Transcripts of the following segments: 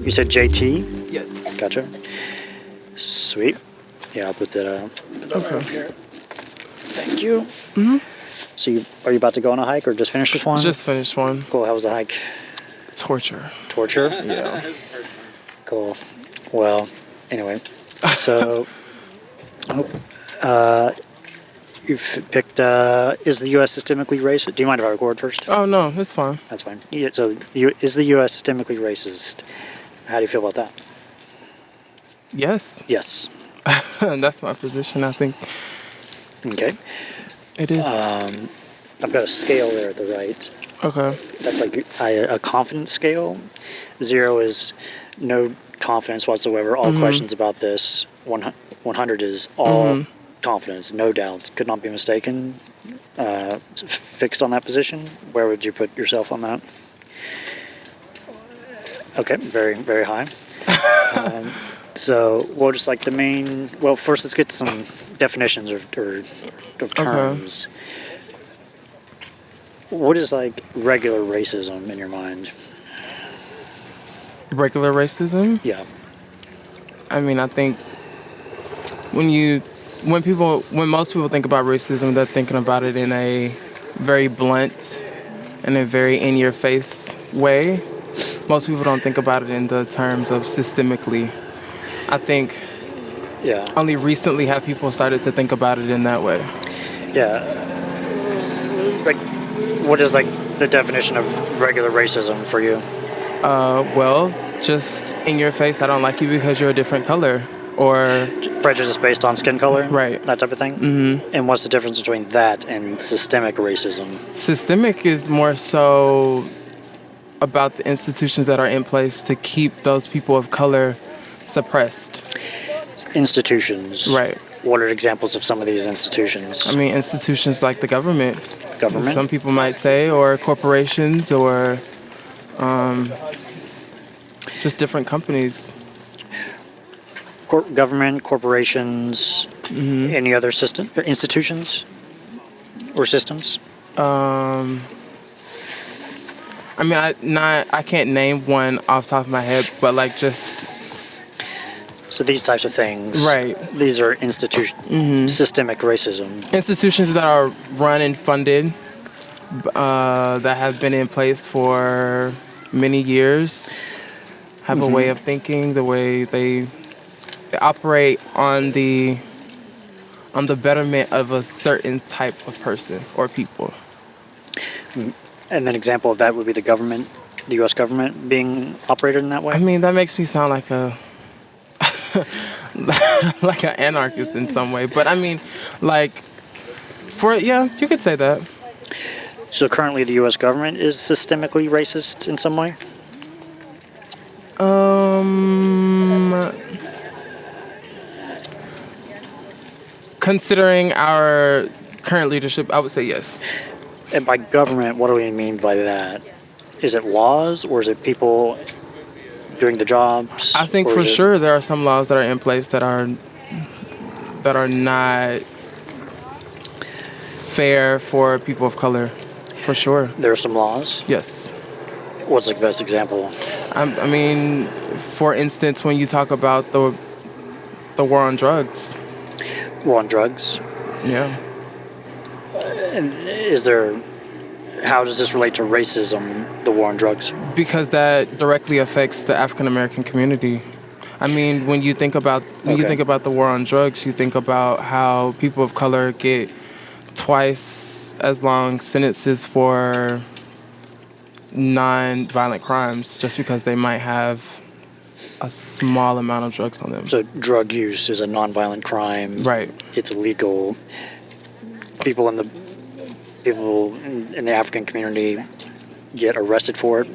You said JT? Yes. Gotcha. Sweet. Yeah, I'll put that Okay. right here. Thank you. So are you about to go on a hike or just finish this one? Just finished one. Cool. How was the hike? Torture. Torture? Yeah. Cool. Well, anyway. So, you've picked, is the U.S. systemically racist? Do you mind if I record first? Oh, no, it's fine. That's fine. Yeah, so, is the U.S. systemically racist? How do you feel about that? Yes. Yes. That's my position, I think. Okay. It is. I've got a scale there at the right. Okay. That's like a confidence scale. 0 is no confidence whatsoever. All questions about this. 100 is all confidence, no doubt, could not be mistaken. Fixed on that position. Where would you put yourself on that? Okay, very, very high. So, well, just like the main. Well, first let's get some definitions of terms. What is like regular racism in your mind? Regular racism? Yeah. I mean, I think when most people think about racism, they're thinking about it in a very blunt and a very in-your-face way. Most people don't think about it in the terms of systemically. I think only recently have people started to think about it in that way. Yeah. Like, what is like the definition of regular racism for you? Well, just in your face, I don't like you because you're a different color, or Prejudice based on skin color? Right. That type of thing? Mm-hmm. And what's the difference between that and systemic racism? Systemic is more so about the institutions that are in place to keep those people of color suppressed. Institutions. Right. What are examples of some of these institutions? I mean, institutions like the government. Government? Some people might say, or corporations, or just different companies. Government, corporations, any other institutions or systems? I mean, I can't name one off the top of my head, but like just. So these types of things. Right. These are systemic racism. Institutions that are run and funded, that have been in place for many years, have a way of thinking, the way they operate on the betterment of a certain type of person or people. And an example of that would be the government, the U.S. government being operated in that way? I mean, that makes me sound like like an anarchist in some way. But I mean, like, you could say that. So currently the U.S. government is systemically racist in some way? Considering our current leadership, I would say yes. And by government, what do we mean by that? Is it laws or is it people doing the jobs? I think for sure there are some laws that are in place that are not fair for people of color, for sure. There are some laws? Yes. What's the best example? I mean, for instance, when you talk about the war on drugs. War on drugs? Yeah. And how does this relate to racism, the war on drugs? Because that directly affects the African American community. I mean, when you think about the war on drugs, you think about how people of color get twice as long sentences for non-violent crimes just because they might have a small amount of drugs on them. So drug use is a non-violent crime. Right. It's illegal. People in the African community get arrested for it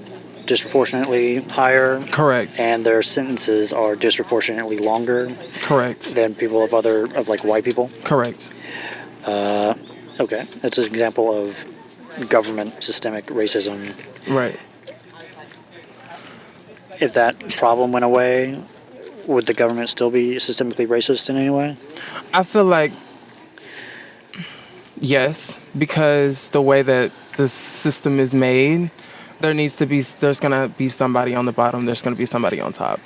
disproportionately higher. Correct. And their sentences are disproportionately longer. Correct. Than people of white people. Correct. Okay, that's an example of government systemic racism. Right. If that problem went away, would the government still be systemically racist in any way? I feel like yes, because the way that the system is made, there's gonna be somebody on the bottom. There's gonna be somebody on top.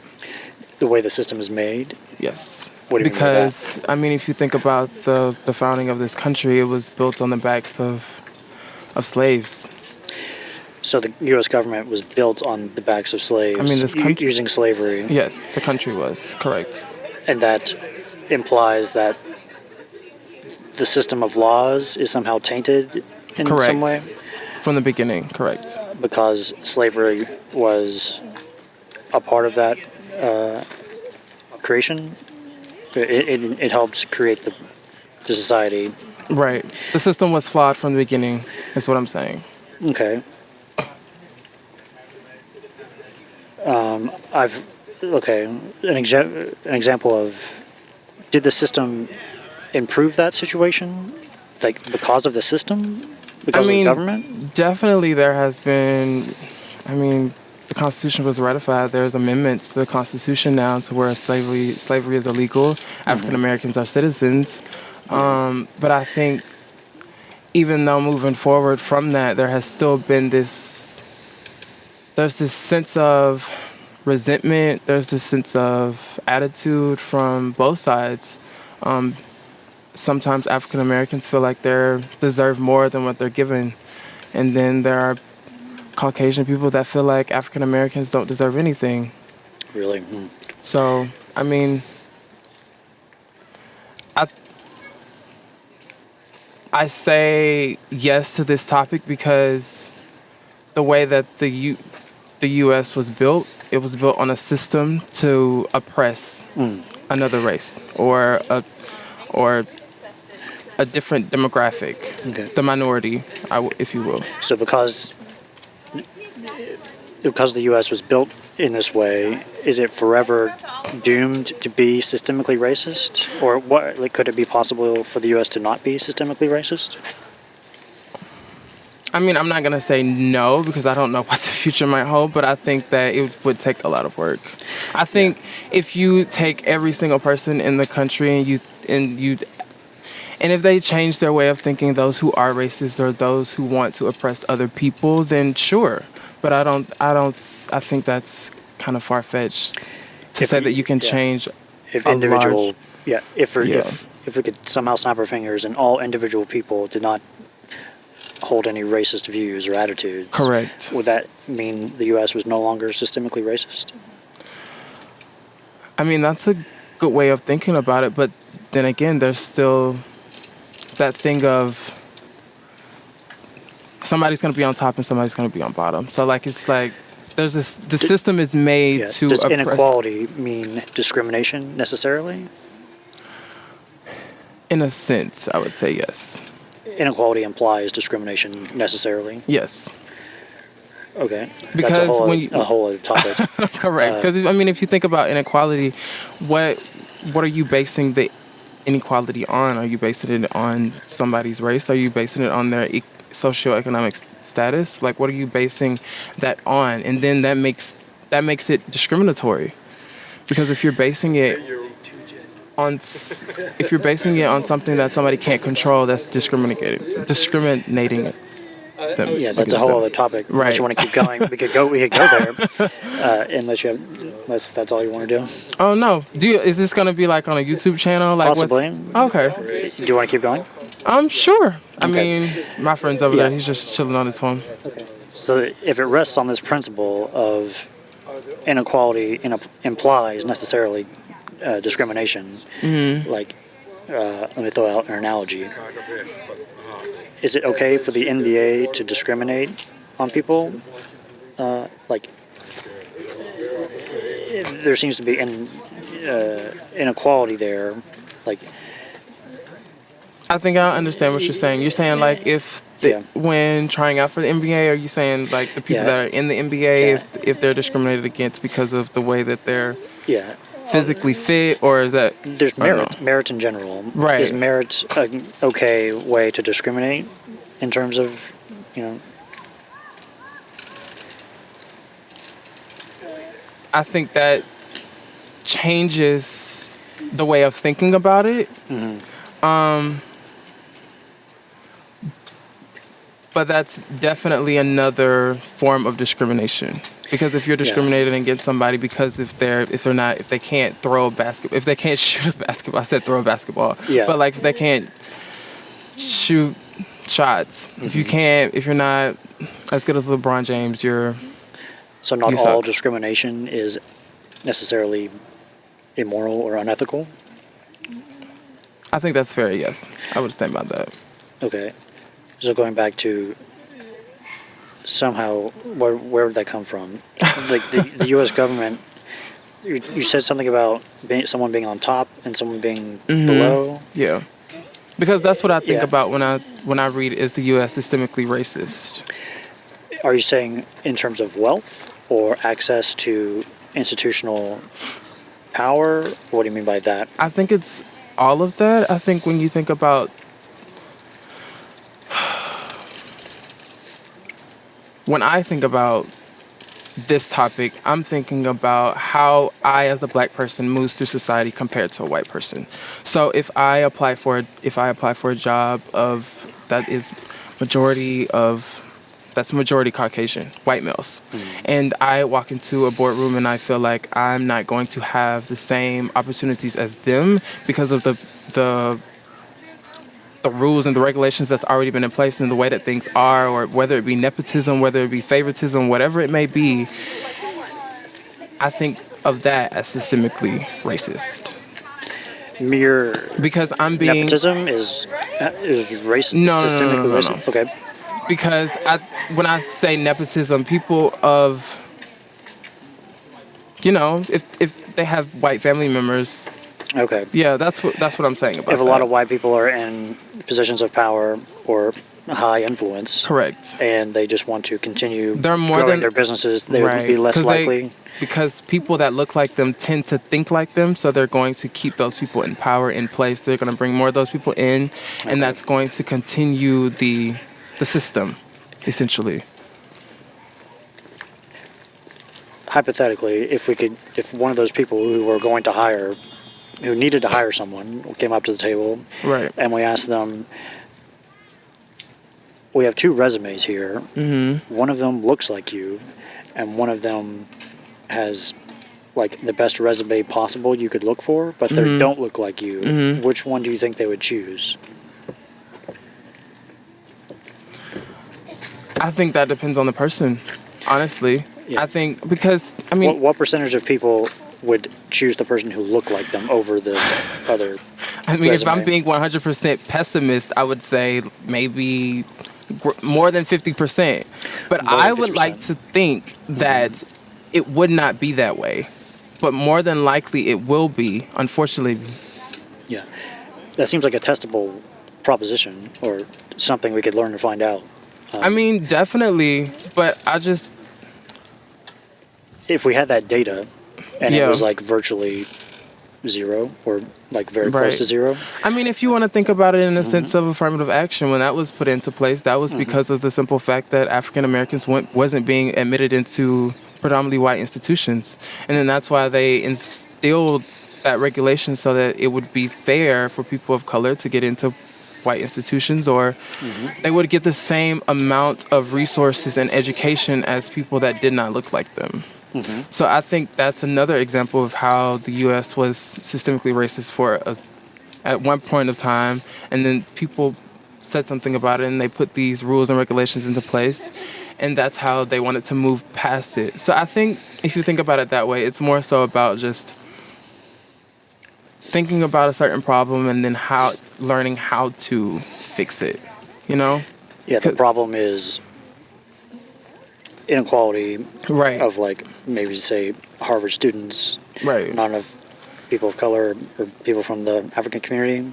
The way the system is made. Yes. What do you mean by Because I mean, if you think about the founding of this country, it was built on the backs of slaves. So the U.S. government was built on the backs of slaves, I mean, this country. using slavery, Yes, the country was correct. and that implies that the system of laws is somehow tainted in Correct. some way From the beginning, correct. because slavery was a part of that creation. It helped create the society. Right. The system was flawed from the beginning, is what I'm saying. Okay. An example of, did the system improve that situation, like because of the system, because of the government? Definitely there has been. I mean, the Constitution was ratified. There's amendments to the Constitution now to where slavery is illegal. African Americans are citizens. But I think even though moving forward from that, there has still been there's this sense of resentment. There's this sense of attitude from both sides. Sometimes African Americans feel like they deserve more than what they're given. And then there are Caucasian people that feel like African Americans don't deserve anything. Really? So, I mean, I say yes to this topic because the way that the U.S. was built, it was built on a system to oppress another race or a different demographic, the minority, if you will. So because the U.S. was built in this way, is it forever doomed to be systemically racist? Or what? Like, could it be possible for the U.S. to not be systemically racist? I mean, I'm not going to say no because I don't know what the future might hold, but I think that it would take a lot of work. I think if you take every single person in the country and if they change their way of thinking, those who are racist or those who want to oppress other people, then sure. But I think that's kind of far-fetched to say that you can change if a individual, large, if we could somehow snap our fingers and all individual people did not hold any racist views or attitudes. Correct. Would that mean the U.S. was no longer systemically racist? I mean, that's a good way of thinking about it, but then again, there's still that thing of somebody's going to be on top and somebody's going to be on bottom. So, like, it's like there's this. The system is made to. Does inequality mean discrimination necessarily? In a sense, I would say yes. Inequality implies discrimination necessarily. Yes. Okay. Because that's a whole other topic. Correct. Because I mean, if you think about inequality, what are you basing the inequality on? Are you basing it on somebody's race? Are you basing it on their socioeconomic status? Like, what are you basing that on? And then that makes it discriminatory. Because if you're basing it on something that somebody can't control, that's discriminating. That's a whole other topic. Right. Unless you want to keep going, we could go there. Unless that's all you want to do. Oh no! Is this gonna be like on a YouTube channel? Like Possibly. Okay. Do you want to keep going? Sure. I Okay. mean, my friend's over there. He's just chilling on his phone. Okay. So if it rests on this principle of inequality implies necessarily discrimination, like let me throw out an analogy. Is it okay for the NBA to discriminate on people? Like, there seems to be inequality there. Like, I think I understand what you're saying. You're saying like when trying out for the NBA, are you saying like the people that are in the NBA, if they're discriminated against because of the way that they're physically fit, or is that there's merit in general? Right. Is merit an okay way to discriminate in terms of, I think that changes the way of thinking about it. But But that's definitely another form of discrimination. Because if you're Yeah. discriminated against somebody because if they can't throw a basketball, if they can't shoot a basketball, I said throw a basketball. Yeah. But like if they can't shoot shots, if you're not as good as LeBron James, So not you all suck. discrimination is necessarily immoral or unethical. I think that's fair. Yes, I would stand by that. Okay. So going back to somehow, where would that come from? Like the U.S. government, you said something about someone being on top and someone being below. Yeah, because that's what I think Yeah. about when I read is the U.S. systemically racist. Are you saying in terms of wealth or access to institutional power? What do you mean by that? I think it's all of that. I think when you think about when I think about this topic, I'm thinking about how I, as a black person, moves through society compared to a white person. So if I apply for a job that is majority Caucasian, white males, and I walk into a boardroom and I feel like I'm not going to have the same opportunities as them because of the rules and the regulations that's already been in place and the way that things are, or whether it be nepotism, whether it be favoritism, whatever it may be, I think of that as systemically racist. Mere Because I'm being nepotism is race systemically no. racist. Okay. Because when I say nepotism, people of if they have white family members, Okay. yeah, that's what I'm saying about If a that. lot of white people are in positions of power or high influence, Correct. and they just want to continue They're more growing than their businesses, they would right, be less likely. because people that look like them tend to think like them, so they're going to keep those people in power in place. They're going to bring more of those people in, and that's going to continue the system, essentially. Hypothetically, if one of those people who needed to hire someone, came up to the table, Right. and we asked them, we have two resumes here. One of them looks like you, and one of them has like the best resume possible you could look for, but they don't look like you. Which one do you think they would choose? I think that depends on the person, honestly. Yeah. I think because I mean, What percentage of people would choose the person who looked like them over the other if I'm resume? being 100% pessimist, I would say maybe more than 50%. But More than I would like 50%. to think that it would not be that way. But more than likely it will be, unfortunately. Yeah, that seems like a testable proposition or something we could learn to find out. I mean, definitely, but If we had that data and Yeah. it was like virtually zero or like very close Right. to zero. I mean, if you want to think about it in the sense of affirmative action, when that was put into place, that was because of the simple fact that African Americans wasn't being admitted into predominantly white institutions. And then that's why they instilled that regulation so that it would be fair for people of color to get into white institutions, or they would get the same amount of resources and education as people that did not look like them. So I think that's another example of how the U.S. was systemically racist at one point of time, and then people said something about it, and they put these rules and regulations into place, and that's how they wanted to move past it. So I think if you think about it that way, it's more so about just thinking about a certain problem and then learning how to fix it, you know? Yeah, the problem is inequality Right. of like maybe say Harvard students, Right. not enough people of color or people from the African community.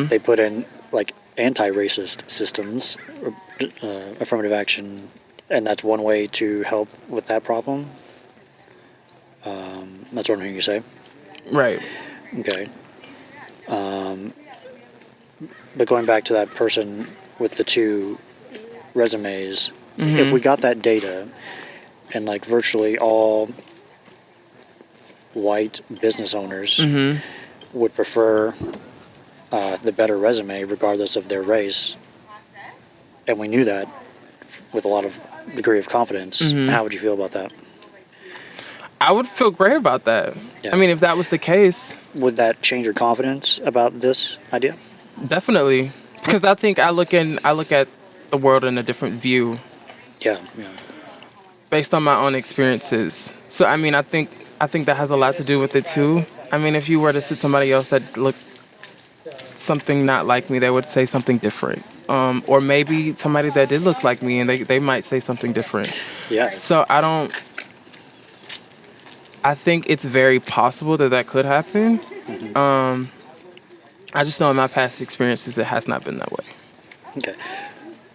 They put in like anti-racist systems, or, affirmative action, and that's one way to help with that problem. That's what I'm hearing you say. Right. Okay. But going back to that person with the two resumes, if we got that data and like virtually all white business owners would prefer the better resume regardless of their race, and we knew that with a lot of degree of confidence, Mm-hmm. how would you feel about that? I would feel great about that. Yeah. I mean, if that was the case, Would that change your confidence about this idea? definitely. Because I think I look at the world in a different view Yeah. Yeah. based on my own experiences. So I mean, I think that has a lot to do with it too. I mean, if you were to see somebody else that looked something not like me, they would say something different. Or maybe somebody that did look like me and they might say something different. Yeah. So I think it's very possible that could happen. I just know in my past experiences it has not been that way. Okay.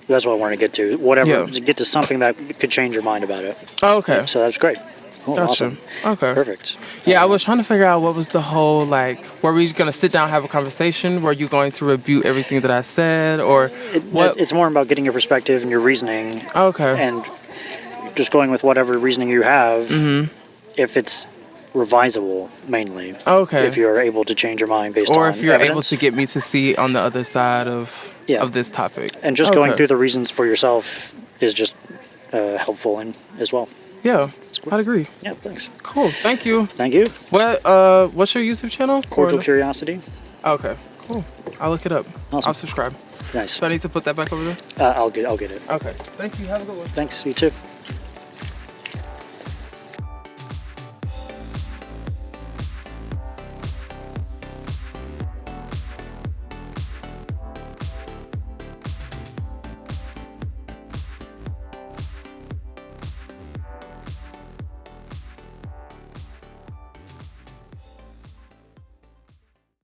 That's what I wanted to get to. Whatever, Yeah. to get to something that could change your mind about it. Oh, okay. So that's great. Cool, Gotcha. awesome. Okay. Perfect. Yeah, I was trying to figure out what was the whole, like, were we going to sit down and have a conversation? Were you going to rebuke everything that I said? Or what? It's more about getting your perspective and your reasoning, Okay. and just going with whatever reasoning you have. Mm-hmm. If it's revisable, mainly. Okay. If you're able to change your mind based on Or if you're able evidence. to get me to see on the other side of this topic. And just going Okay. through the reasons for yourself is just helpful as well. Yeah, cool. I'd agree. Yeah, thanks. Cool. Thank you. Thank you. What's your YouTube channel? Cordial Or- Curiosity. Okay. Cool. I'll look it up. Awesome. I'll subscribe. Nice. So I need to put that back over there. I'll get it. Okay. Thank you. Have a good one. Thanks. You too.